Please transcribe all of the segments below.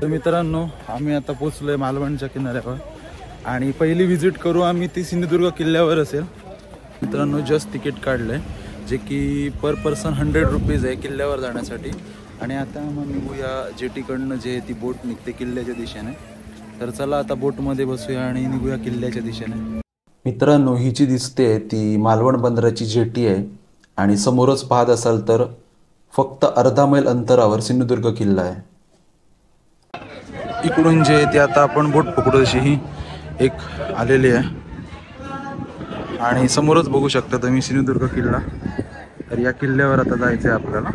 तर मित्रांनो, आम्ही आता पोहोचलोय मालवणच्या किनाऱ्यावर आणि पहिली विजिट करू आम्ही ती सिंधुदुर्ग किल्ल्यावर असेल. मित्रांनो, जस्ट तिकीट काढलंय जे की पर पर्सन 100 रुपीज आहे किल्ल्यावर जाण्यासाठी. आणि आता मग निघूया जेटीकडनं जे ती बोट निघते किल्ल्याच्या दिशेने. तर चला आता बोटमध्ये बसूया आणि निघूया किल्ल्याच्या दिशेने. मित्रांनो, ही जी दिसते ती मालवण बंदराची जेटी आहे आणि समोरच पाहत असाल तर फक्त अर्धा मैल अंतरावर सिंधुदुर्ग किल्ला आहे. इकडून जे ते आता आपण बोट पकडू अशी ही एक आलेली आहे आणि समोरच बघू शकता तुम्ही सिंधुदुर्ग किल्ला. तर या किल्ल्यावर आता जायचं आहे आपल्याला.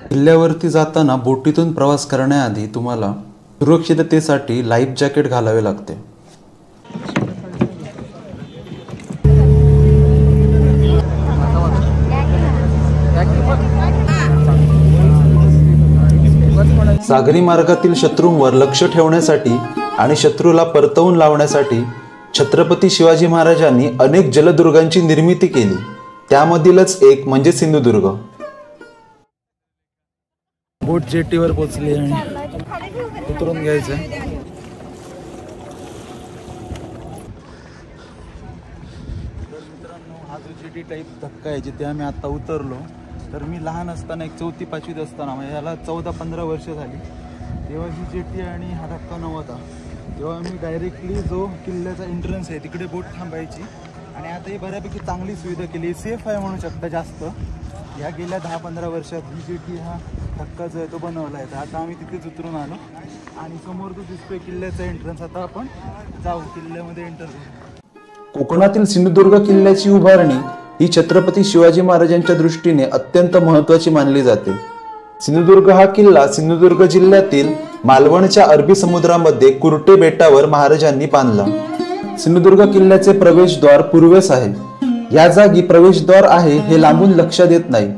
किल्ल्यावरती जाताना बोटीतून प्रवास करण्याआधी तुम्हाला सुरक्षिततेसाठी लाईफ जॅकेट घालावे लागते. सागरी मार्गातील शत्रूंवर लक्ष ठेवण्यासाठी आणि शत्रूला परतवून लावण्यासाठी छत्रपती शिवाजी महाराजांनी अनेक जलदुर्गांची निर्मिती केली. त्यामधीलच एक म्हणजे सिंधुदुर्ग. बोट जेटीवर पोहोचली आणि उतरून घ्यायचं. मित्रांनो, हा जो जेटी टाईप धक्का आहे जिथे आम्ही आता उतरलो, तर मी लहान असताना एक 4वी-5वीत असताना म्हणजे याला 14-15 वर्ष झाली, तेव्हा ही जेटी आणि हा धक्का नव्हता. तेव्हा आम्ही डायरेक्टली जो किल्ल्याचा एंट्रन्स आहे तिकडे बोट थांबायची. आणि आता ही बऱ्यापैकी चांगली सुविधा केली, सेफ आहे म्हणू शकता जास्त. या गेल्या 10-15 वर्षात ही जेटी हा धक्का जो आहे तो बनवला आहे. तर आता आम्ही तिथेच उतरून आलो आणि समोर जो दिसतोय किल्ल्याचा एंट्रन्स. आता आपण जाऊ किल्ल्यामध्ये एंटर करू. कोकणातील सिंधुदुर्ग किल्ल्याची उभारणी ही छत्रपती शिवाजी महाराजांच्या दृष्टीने अत्यंत महत्त्वाची मानली जाते. सिंधुदुर्ग हा किल्ला सिंधुदुर्ग जिल्ह्यातील मालवणच्या अरबी समुद्रामध्ये कुर्टे बेटावर महाराजांनी बांधला. सिंधुदुर्ग किल्ल्याचे प्रवेशद्वार पूर्वेस आहे. या जागी प्रवेशद्वार आहे हे लांबून लक्षात येत नाही.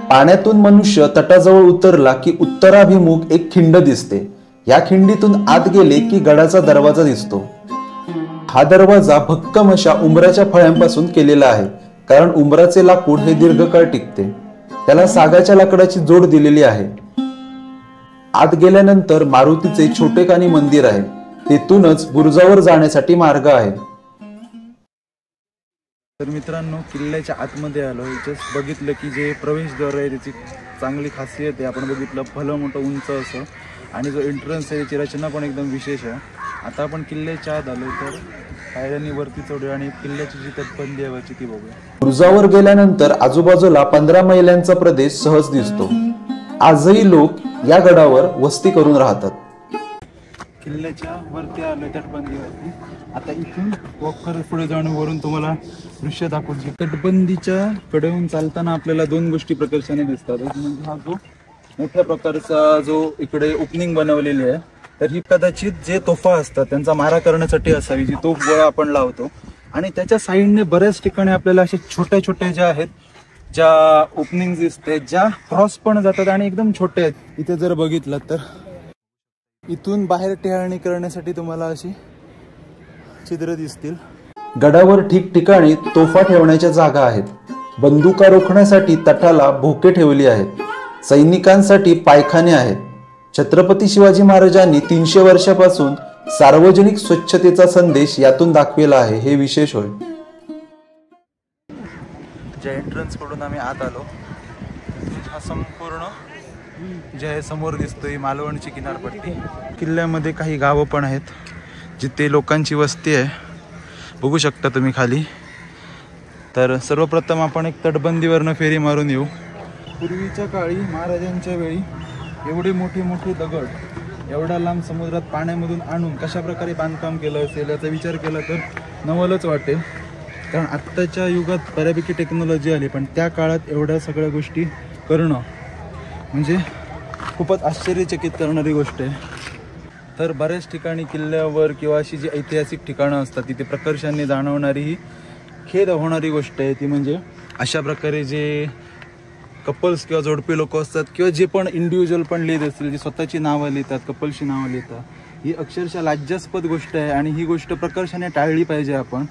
पाण्यातून मनुष्य तटाजवळ उतरला की उत्तराभिमुख एक खिंड दिसते. या खिंडीतून आत गेले की गडाचा दरवाजा दिसतो. हा दरवाजा भक्कम अशा उंबराच्या फळ्यांपासून केलेला आहे, कारण उंबराचे लाकूड हे दीर्घकाळ टिकते. त्याला सागाच्या लाकडाची जोड दिलेली आहे. आत गेल्यानंतर मारुतीचे छोटेखानी मंदिर आहे. तेथूनच बुरुजावर जाण्यासाठी मार्ग आहे. तर मित्रांनो, किल्ल्याच्या आतमध्ये आलो. जस्ट बघितलं की जे प्रवेशद्वार आहे त्याची चांगली खासियत आहे. आपण बघितलं भलं मोठं उंच असं आणि जो एंट्रन्स आहे त्याची रचना पण एकदम विशेष आहे. आता आपण किल्ल्याच्या आत आलो तर पायऱ्यांनी वरती चढूया आणि किल्ल्याची जी तटबंदी आहे ती बघूया. बुरुजावर गेल्यानंतर आजूबाजूला 15 मैलांचा प्रदेश सहज दिसतो. आजही लोक या गडावर वस्ती करून राहतात. किल्ल्याच्या वरती आलोय तटबंदीवरती. आता इथून वॉक करत पुढे जाऊन वरून तुम्हाला दृश्य दाखवतो. तटबंदीच्या कडेहून चालताना आपल्याला 2 गोष्टी प्रकर्षाने दिसतात. म्हणजे हा जो मोठ्या प्रकारचा जो इकडे ओपनिंग बनवलेली आहे, तर ही कदाचित जे तोफा असतात त्यांचा मारा करण्यासाठी असावी, जी तोफ गोळा आपण लावतो. आणि त्याच्या साईडने बऱ्याच ठिकाणी आपल्याला अशा छोट्या छोट्या ज्या आहेत ज्या ओपनिंग दिसते, ज्या क्रॉस पण जातात आणि एकदम छोटे आहेत. इथे जर बघितलं तर इथून बाहेर टेहळणी करण्यासाठी तुम्हाला अशी छिद्र दिसतील. गडावर ठिकठिकाणी तोफा ठेवण्याच्या जागा आहेत. बंदुका रोखण्यासाठी तटाला भोके ठेवली आहेत. सैनिकांसाठी पायखाने आहेत. छत्रपती शिवाजी महाराजांनी 300 वर्षापासून सार्वजनिक स्वच्छतेचा संदेश यातून दाखविला आहे, हे विशेष होय. ज्या एंट्रन्स कडून आम्ही आत आलो, हा संपूर्ण जे आहे समोर दिसतोय मालवणची किनारपट्टी. किल्ल्यामध्ये काही गावं पण आहेत जिथे लोकांची वस्ती आहे. बघू शकता तुम्ही खाली. तर सर्वप्रथम आपण एक तटबंदीवरनं फेरी मारून येऊ. पूर्वीच्या काळी महाराजांच्या वेळी एवढे मोठे मोठे दगड एवढा लांब समुद्रात पाण्यामधून आणून कशा प्रकारे बांधकाम केलं असेल याचा विचार केला तर नवलच वाटेल. कारण आत्ताच्या युगात बऱ्यापैकी टेक्नॉलॉजी आली, पण त्या काळात एवढ्या सगळ्या गोष्टी करणं म्हणजे खूपच आश्चर्यचकित करणारी गोष्ट आहे. तर बऱ्याच ठिकाणी किल्ल्यावर किंवा अशी जी ऐतिहासिक ठिकाणं असतात तिथे प्रकर्षाने जाणवणारी ही खेद होणारी गोष्ट आहे ती म्हणजे अशा प्रकारे जे कपल्स किंवा जोडपी लोक असतात किंवा जे पण इंडिव्हिज्युअल पण लिहित असतील, जी स्वतःची नावं लिहितात, कपल्सची नावं लिहितात, ही अक्षरशः लाज्यास्पद गोष्ट आहे आणि ही गोष्ट प्रकर्षाने टाळली पाहिजे. आपण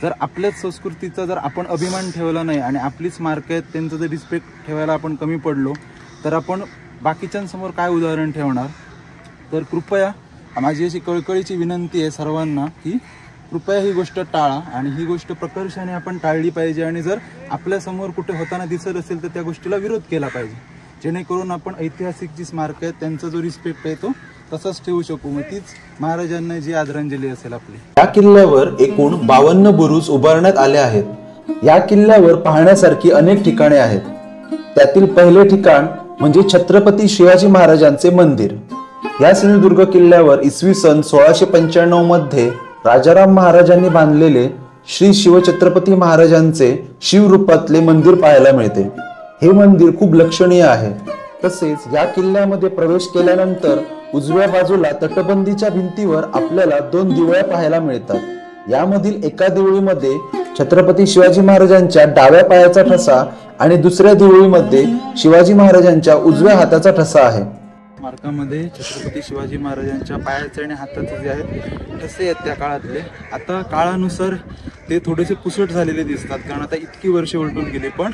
जर आपल्याच संस्कृतीचा जर आपण अभिमान ठेवला नाही आणि आपलीच मार्क आहेत त्यांचं जर रिस्पेक्ट ठेवायला आपण कमी पडलो तर आपण बाकीच्यांसमोर काय उदाहरण ठेवणार. तर कृपया माझी अशी कळकळीची विनंती आहे सर्वांना की कृपया ही गोष्ट टाळा आणि ही गोष्ट प्रकर्षाने आपण टाळली पाहिजे आणि जर आपल्यासमोर कुठे होताना दिसत असेल तर त्या गोष्टीला विरोध केला पाहिजे, जेणेकरून आपण ऐतिहासिक जी स्मारक आहेत त्यांचा जो रिस्पेक्ट आहे तो तसंच ठेवू शकू. मग तीच महाराजांना जी आदरांजली असेल आपली. या किल्ल्यावर एकूण 52 बुरुज उभारण्यात आले आहेत. या किल्ल्यावर पाहण्यासारखी अनेक ठिकाणे आहेत. त्यातील पहिले ठिकाण म्हणजे छत्रपती शिवाजी महाराजांचे मंदिर. या सिंधुदुर्ग किल्ल्यावर इसवी सन 1695 मध्ये राजाराम महाराजांनी बांधलेले श्री शिवछत्रपती महाराजांचे शिवरूपातले मंदिर पाहायला मिळते. हे मंदिर खूप लक्षणीय आहे. तसेच या किल्ल्यामध्ये प्रवेश केल्यानंतर उजव्या बाजूला तटबंदीच्या भिंतीवर आपल्याला 2 दिवळ्या पाहायला मिळतात. यामधील एका दिवळीमध्ये छत्रपती शिवाजी महाराजांच्या डाव्या पायाचा ठसा आणि दुसऱ्या दिवळीमध्ये शिवाजी महाराजांच्या उजव्या हाताचा ठसा आहे. स्मारकामध्ये छत्रपती शिवाजी महाराजांच्या पायाचे आणि हाताचे जे आहेत ठसे आहेत त्या काळातले. आता काळानुसार ते थोडेसे पुसट झालेले दिसतात, कारण आता इतकी वर्षे उलटून गेली, पण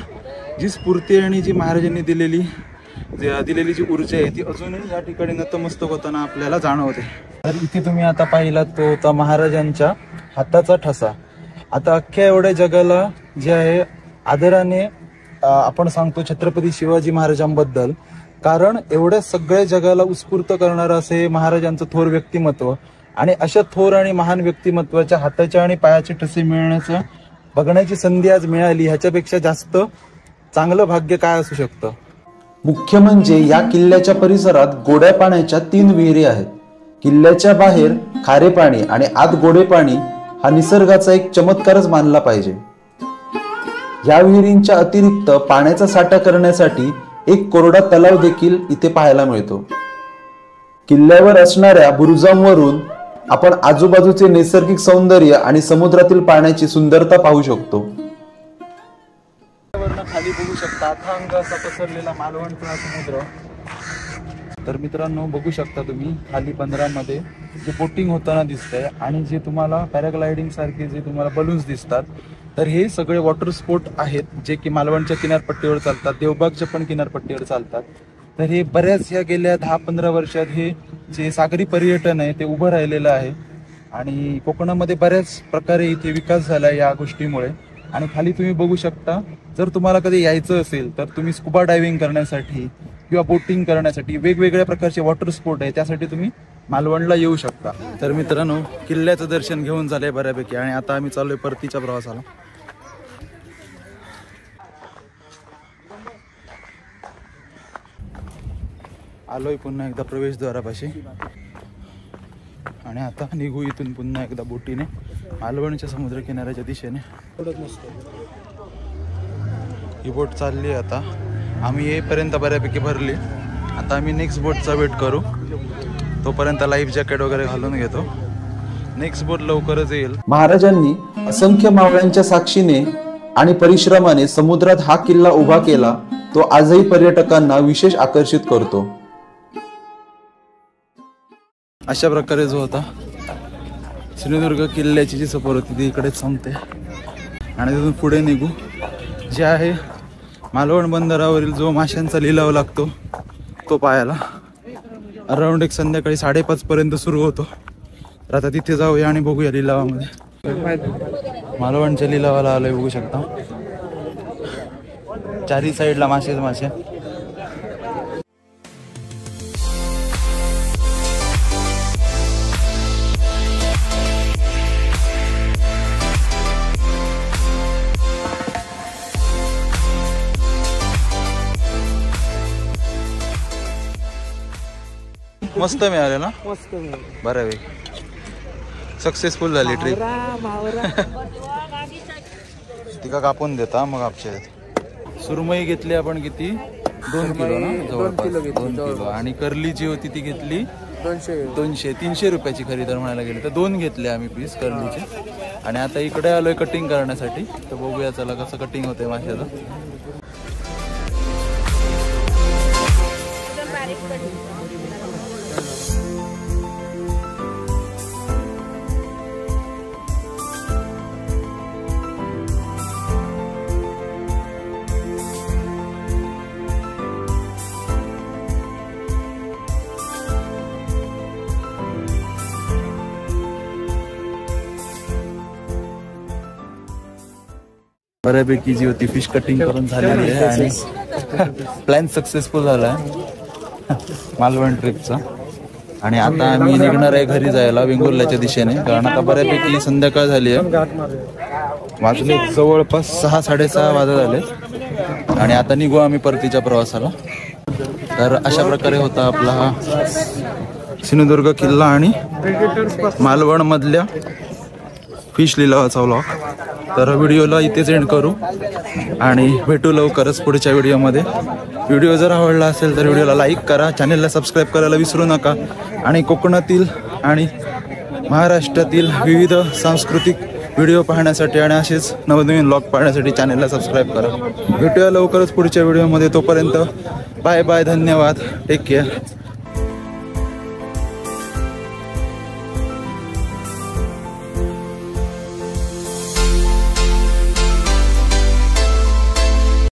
जी स्फूर्ती आणि जी महाराजांनी दिलेली जी ऊर्जा आहे ती अजूनही या ठिकाणी नतमस्तक होताना आपल्याला जाणवते. तर इथे तुम्ही आता पाहिलात तो होता महाराजांच्या हाताचा ठसा. आता अख्ख्या एवढ्या जगाला जे आहे आदराने आपण सांगतो छत्रपती शिवाजी महाराजांबद्दल, कारण एवढ्या सगळ्या जगाला उत्स्फूर्त करणारं असे महाराजांचं थोर व्यक्तिमत्व आणि अशा थोर आणि महान व्यक्तिमत्वाच्या हाताच्या आणि पायाचे ठसे मिळण्याचं बघण्याची संधी आज मिळाली. ह्याच्यापेक्षा जास्त चांगलं भाग्य काय असू शकतं. मुख्य म्हणजे या किल्ल्याच्या परिसरात गोड्या पाण्याच्या 3 विहिरी आहेत. किल्ल्याच्या बाहेर खारे पाणी आणि आत गोडे पाणी हा निसर्गाचा एक चमत्कारच मानला पाहिजे. या विहिरींच्या अतिरिक्त पाण्याचा साठा करण्यासाठी एक कोरडा तलाव देखील इथे पाहायला मिळतो. किल्ल्यावर असणाऱ्या बुरुजांवरून आपण आजूबाजूचे नैसर्गिक सौंदर्य आणि समुद्रातील पाण्याची सुंदरता पाहू शकतो. खाली बघू शकता अथांग असा पसरलेला मालवणचा समुद्र. तर मित्रांनो बघू शकता तुम्ही खाली बंदरामध्ये जे बोटिंग होताना दिसतंय आणि जे तुम्हाला पॅराग्लायडिंग सारखे जे तुम्हाला बलून्स दिसतात, तर हे सगळे वॉटर स्पोर्ट आहेत जे की मालवणच्या किनारपट्टीवर चालतात, देवबागच्या पण किनारपट्टीवर चालतात. तर हे बऱ्याच या गेल्या 10-15 वर्षात हे जे सागरी पर्यटन आहे ते उभं राहिलेलं आहे आणि कोकणामध्ये बऱ्याच प्रकारे इथे विकास झाला या गोष्टीमुळे. आणि खाली तुम्ही बघू शकता, जर तुम्हाला कधी यायचं असेल तर तुम्ही स्कुबा डायव्हिंग करण्यासाठी किंवा बोटिंग करण्यासाठी वेगवेगळ्या प्रकारचे वॉटर स्पोर्ट आहे त्यासाठी तुम्ही मालवणला येऊ शकता. तर मित्रांनो किल्ल्याचं दर्शन घेऊन झालंय बऱ्यापैकी आणि आता आम्ही चाललोय परतीच्या प्रवासाला. आलोय पुन्हा एकदा प्रवेशद्वारापाशी आणि आता निघू इथून पुन्हा एकदा बोटीने मालवणच्या समुद्र किनाऱ्याच्या दिशेने. ही बोट चालली आता. आम्ही येईपर्यंत बऱ्यापैकी भरली. आता आम्ही नेक्स्ट बोटचा वेट करू. तोपर्यंत लाईफ जॅकेट वगैरे घालून घेतो. नेक्स्ट बोट लवकरच येईल. महाराजांनी असंख्य मावळ्यांच्या साक्षीने आणि परिश्रमाने समुद्रात हा किल्ला उभा केला. तो आजही पर्यटकांना विशेष आकर्षित करतो. अशा प्रकारे जो होता सिंधुदुर्ग किल्ल्याची जी सफर होती ती इकडेच संपते आणि तिथून पुढे निघू. जे आहे मालवण बंदरावरील जो माशांचा लिलाव लागतो तो पाहायला. अराउंड एक संध्याकाळी 5:30 पर्यंत सुरू होतो. तर आता तिथे जाऊया आणि बघूया लिलावामध्ये. मालवणच्या लिलावाला आलोय बघू शकता. चारी साईडला मासेच मासे. मस्त मिळाले ना. मस्त बऱ्यापैकी सक्सेसफुल झाली ट्रिप. तिका कापून देता मग आपच्या सुरमई घेतली आपण किती 2 किलो ना जवळपास 2 किलो आणि करली जी होती ती घेतली 200-300 रुपयाची खरी तर म्हणायला गेली तर 2 घेतले आम्ही पीस करलीचे. आणि आता इकडे आलोय कटिंग करण्यासाठी. तर बघूया चला कसं कटिंग होते माशाचं. बऱ्यापैकी जी होती फिश कटिंग करून झालेली आहे आणि प्लॅन सक्सेसफुल झाला आहे मालवण ट्रिपचा. आणि आता आम्ही निघणार आहे घरी जायला वेंगुर्ल्याच्या दिशेने, कारण आता बऱ्यापैकी संध्याकाळ झाली आहे. वाजले जवळपास 6-6:30 वाजत आले आणि आता निघू आम्ही परतीच्या प्रवासाला. तर अशा प्रकारे होता आपला हा सिंधुदुर्ग किल्ला आणि मालवण मधल्या फिश लिलावाचा व्लॉग. तर व्हिडिओला इथेच एंड करू आणि भेटू लवकरच पुढच्या व्हिडिओमध्ये. व्हिडिओ जर आवडला असेल तर व्हिडिओला लाईक करा, चॅनलला सबस्क्राईब करायला विसरू नका आणि कोकणातील आणि महाराष्ट्रातील विविध सांस्कृतिक व्हिडिओ पाहण्यासाठी आणि असेच नवनवीन व्लॉग पाहण्यासाठी चॅनलला सबस्क्राईब करा. भेटूया लवकरच पुढच्या व्हिडिओमध्ये. तोपर्यंत बाय बाय, धन्यवाद, टेक केअर.